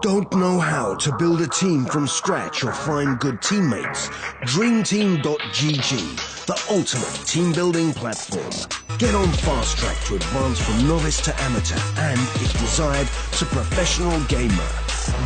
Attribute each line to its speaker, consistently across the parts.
Speaker 1: Don't know how to build a team from scratch or find good teammates? DreamTeam.gg, the ultimate team building platform. Get on fast track to advance from novice to amateur and, if desired, to professional gamer.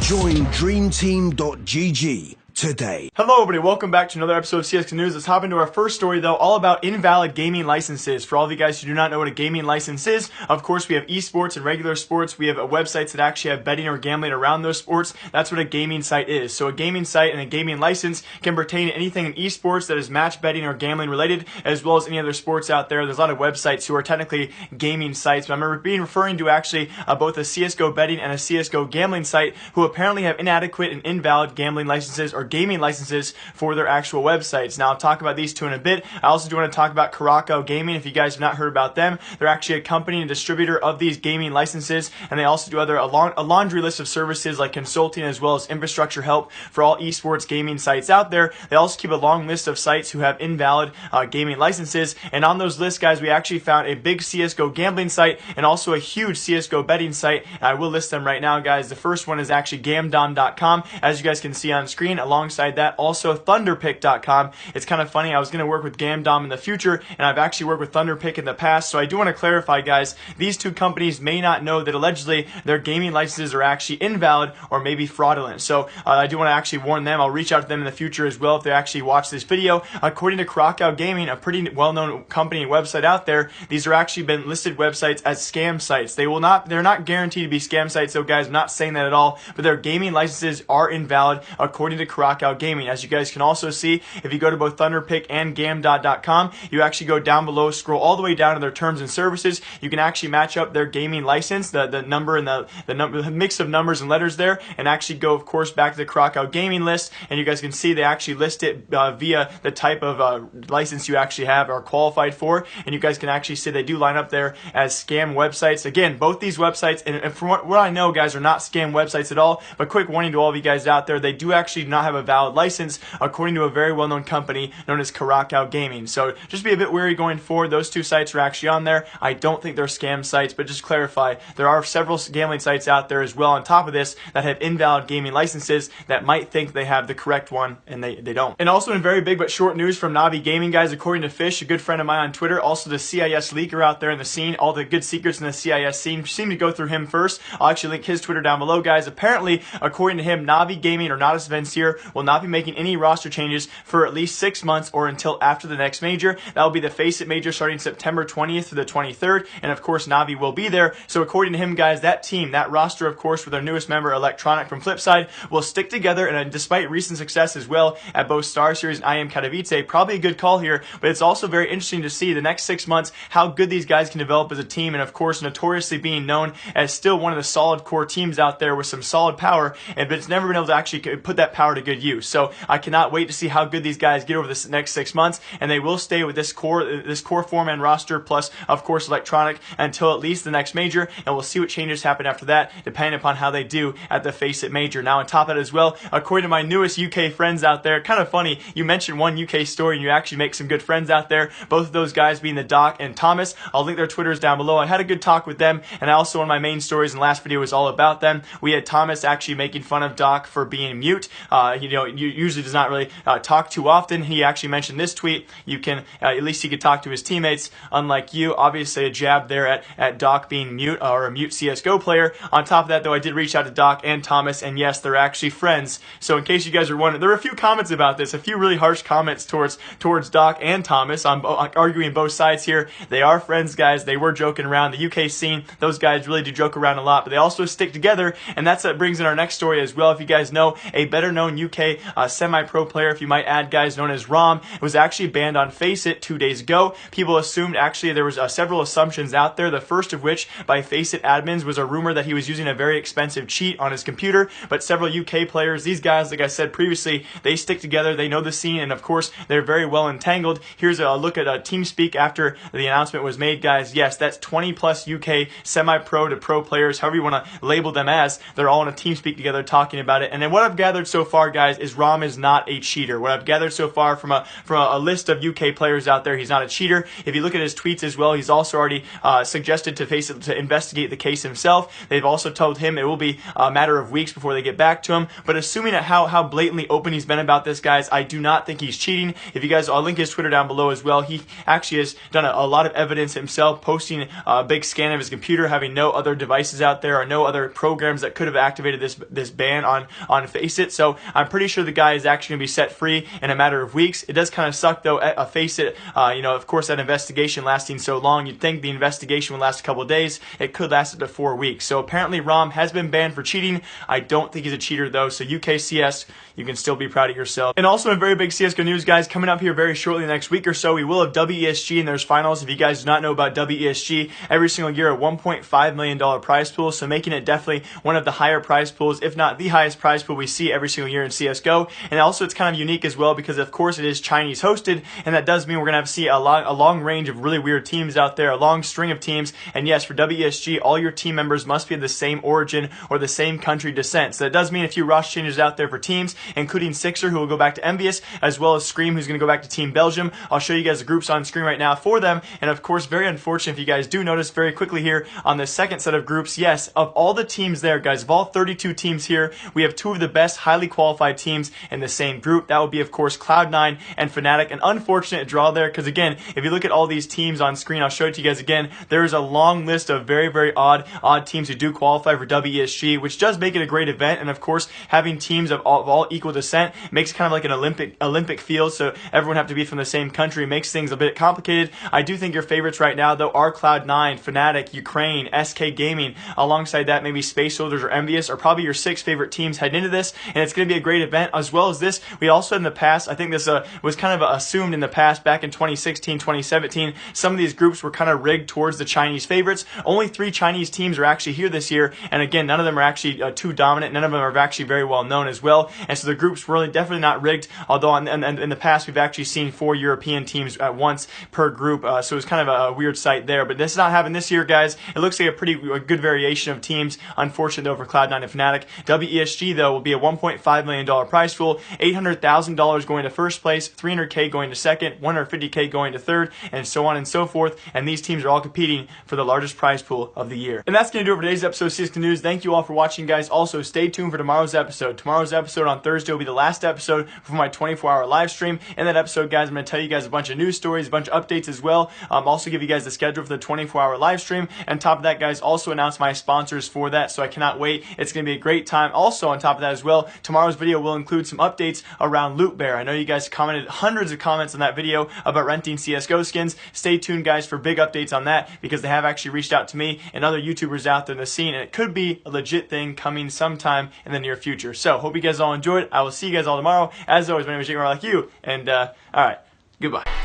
Speaker 1: Join DreamTeam.gg today.
Speaker 2: Hello everybody, welcome back to another episode of CSK News. Let's hop into our first story though, all about invalid gaming licenses. For all of you guys who do not know what a gaming license is, of course we have esports and regular sports. We have websites that actually have betting or gambling around those sports. That's what a gaming site is. So a gaming site and a gaming license can pertain to anything in esports that is match betting or gambling related, as well as any other sports out there. There's a lot of websites who are technically gaming sites, but I'm referring to actually both a CSGO betting and a CSGO gambling site who apparently have inadequate and invalid gambling licenses or gaming licenses for their actual websites. Now, I'll talk about these two in a bit. I also do want to talk about Caraco Gaming. If you guys have not heard about them, they're actually a company and distributor of these gaming licenses, and they also do a laundry list of services like consulting as well as infrastructure help for all esports gaming sites out there. They also keep a long list of sites who have invalid gaming licenses, and on those lists, guys, we actually found a big CSGO gambling site and also a huge CSGO betting site, and I will list them right now, guys. The first one is actually gamdom.com, as you guys can see on screen. Alongside that, also thunderpick.com. It's kind of funny, I was going to work with Gamdom in the future, and I've actually worked with Thunderpick in the past, so I do want to clarify, guys, these two companies may not know that allegedly their gaming licenses are actually invalid or maybe fraudulent. So I do want to actually warn them. I'll reach out to them in the future as well if they actually watch this video. According to Caraco Gaming, a pretty well-known company and website out there, these are actually been listed websites as scam sites. They're not guaranteed to be scam sites, so guys, I'm not saying that at all, but their gaming licenses are invalid according to Caraco Gaming. As you guys can also see, if you go to both Thunderpick and Gamdom.com, you actually go down below, scroll all the way down to their terms and services. You can actually match up their gaming license, the number and the mix of numbers and letters there, and actually go, of course, back to the Caraco Gaming list, and you guys can see they actually list it via the type of license you actually have or qualified for, and you guys can actually see they do line up there as scam websites. Again, both these websites, and from what I know, guys, are not scam websites at all, but quick warning to all of you guys out there, they do actually not have a valid license according to a very well-known company known as Caraco Gaming. So just be a bit wary going forward. Those two sites are actually on there. I don't think they're scam sites, but just clarify, there are several gambling sites out there as well on top of this that have invalid gaming licenses that might think they have the correct one, and they don't. And also in very big but short news from Navi Gaming, guys, according to Fish, a good friend of mine on Twitter, also the CIS leaker out there in the scene, all the good secrets in the CIS scene seem to go through him first. I'll actually link his Twitter down below, guys. Apparently, according to him, Navi Gaming or Natus Events here will not be making any roster changes for at least 6 months or until after the next major. That will be the Face It major starting September 20th through the 23rd, and of course Navi will be there. So according to him, guys, that team, that roster, of course, with our newest member Electronic from Flipside, will stick together, and despite recent success as well at both Star Series and IM Katowice, probably a good call here, but it's also very interesting to see the next 6 months how good these guys can develop as a team, and of course notoriously being known as still one of the solid core teams out there with some solid power, but it's never been able to actually put that power to good use. So I cannot wait to see how good these guys get over this next 6 months, and they will stay with this core four-man roster plus, of course, Electronic until at least the next major, and we'll see what changes happen after that, depending upon how they do at the Face It major. Now, on top of that as well, according to my newest UK friends out there, kind of funny, you mentioned one UK story and you actually make some good friends out there, both of those guys being the Doc and Thomas. I'll link their Twitters down below. I had a good talk with them, and also one of my main stories in the last video was all about them. We had Thomas actually making fun of Doc for being mute. He usually does not really talk too often. He actually mentioned this tweet, you can, at least he could talk to his teammates, unlike you. Obviously a jab there at Doc being mute, or a mute CSGO player. On top of that, though, I did reach out to Doc and Thomas, and yes, they're actually friends. So in case you guys are wondering, there were a few comments about this, a few really harsh comments towards Doc and Thomas. I'm arguing both sides here. They are friends, guys. They were joking around. The UK scene, those guys really do joke around a lot, but they also stick together, and that's what brings in our next story as well. If you guys know, a better known UK semi-pro player, if you might add, guys, known as Rom, was actually banned on Face It 2 days ago. People assumed, actually, there was several assumptions out there, the first of which by Face It admins was a rumor that he was using a very expensive cheat on his computer, but several UK players, these guys, like I said previously, they stick together, they know the scene, and of course, they're very well entangled. Here's a look at TeamSpeak after the announcement was made, guys. Yes, that's 20 plus UK semi-pro to pro players, however you want to label them as. They're all in a TeamSpeak together talking about it, and then what I've gathered so far, guys, guys, is Rom is not a cheater. What I've gathered so far from a list of UK players out there, he's not a cheater. If you look at his tweets as well, he's also already suggested to investigate the case himself. They've also told him it will be a matter of weeks before they get back to him. But assuming at how blatantly open he's been about this, guys, I do not think he's cheating. If you guys, I'll link his Twitter down below as well. He actually has done a lot of evidence himself, posting a big scan of his computer, having no other devices out there or no other programs that could have activated this ban on Faceit. So I'm pretty sure the guy is actually going to be set free in a matter of weeks. It does kind of suck though. Faceit, of course, that investigation lasting so long, you'd think the investigation would last a couple of days. It could last up to 4 weeks. So apparently Rom has been banned for cheating. I don't think he's a cheater though. So UKCS, you can still be proud of yourself. And also in very big CSGO news, guys, coming up here very shortly next week or so, we will have WESG in their finals. If you guys do not know about WESG, every single year a $1.5 million prize pool, so making it definitely one of the higher prize pools, if not the highest prize pool we see every single year in CSGO. And also it's kind of unique as well because of course it is Chinese hosted, and that does mean we're going to see a long range of really weird teams out there, a long string of teams. And yes, for WESG, all your team members must be of the same origin or the same country descent. So that does mean a few roster changes out there for teams, including Sixer, who will go back to Envious, as well as Scream, who's going to go back to Team Belgium. I'll show you guys the groups on screen right now for them. And of course, very unfortunate if you guys do notice very quickly here on the second set of groups, yes, of all the teams there, guys, of all 32 teams here, we have 2 of the best highly qualified teams in the same group. That would be, of course, Cloud9 and Fnatic. An unfortunate draw there because, again, if you look at all these teams on screen, I'll show it to you guys again. There is a long list of very, very odd teams who do qualify for WESG, which does make it a great event. And, of course, having teams of all equal descent makes it kind of like an Olympic field, so everyone have to be from the same country. Makes things a bit complicated. I do think your favorites right now, though, are Cloud9, Fnatic, Ukraine, SK Gaming. Alongside that, maybe Space Soldiers or Envious are probably your 6 favorite teams heading into this, and it's going to be a great event. As well as this, we also in the past, I think this was kind of assumed in the past, back in 2016, 2017, some of these groups were kind of rigged towards the Chinese favorites. Only 3 Chinese teams are actually here this year, and again, none of them are actually too dominant. None of them are actually very well known as well, and so the groups were really definitely not rigged, although in the past we've actually seen 4 European teams at once per group, so it was kind of a weird sight there. But this is not happening this year, guys. It looks like a good variation of teams. Unfortunately though for Cloud9 and Fnatic. WESG though will be a $1.5 million prize pool, $800,000 going to first place, $300K going to second, $150K going to third, and so on and so forth. And these teams are all competing for the largest prize pool of the year. And that's going to do it for today's episode of CSGO News. Thank you all for watching, guys. Also, stay tuned for tomorrow's episode. Tomorrow's episode on Thursday will be the last episode for my 24-hour live stream. In that episode, guys, I'm going to tell you guys a bunch of news stories, a bunch of updates as well. Also give you guys the schedule for the 24-hour live stream. And on top of that, guys, also announce my sponsors for that, so I cannot wait. It's going to be a great time. Also, on top of that as well, tomorrow's video will include some updates around Loot Bear. I know you guys commented hundreds of comments on that video about renting CSGO skins. Stay tuned, guys, for big updates on that, because they have actually reached out to me and other YouTubers out there in the scene, and it could be a legit thing coming sometime in the near future. So, hope you guys all enjoyed. I will see you guys all tomorrow. As always, my name is Jake, like you, and alright, goodbye.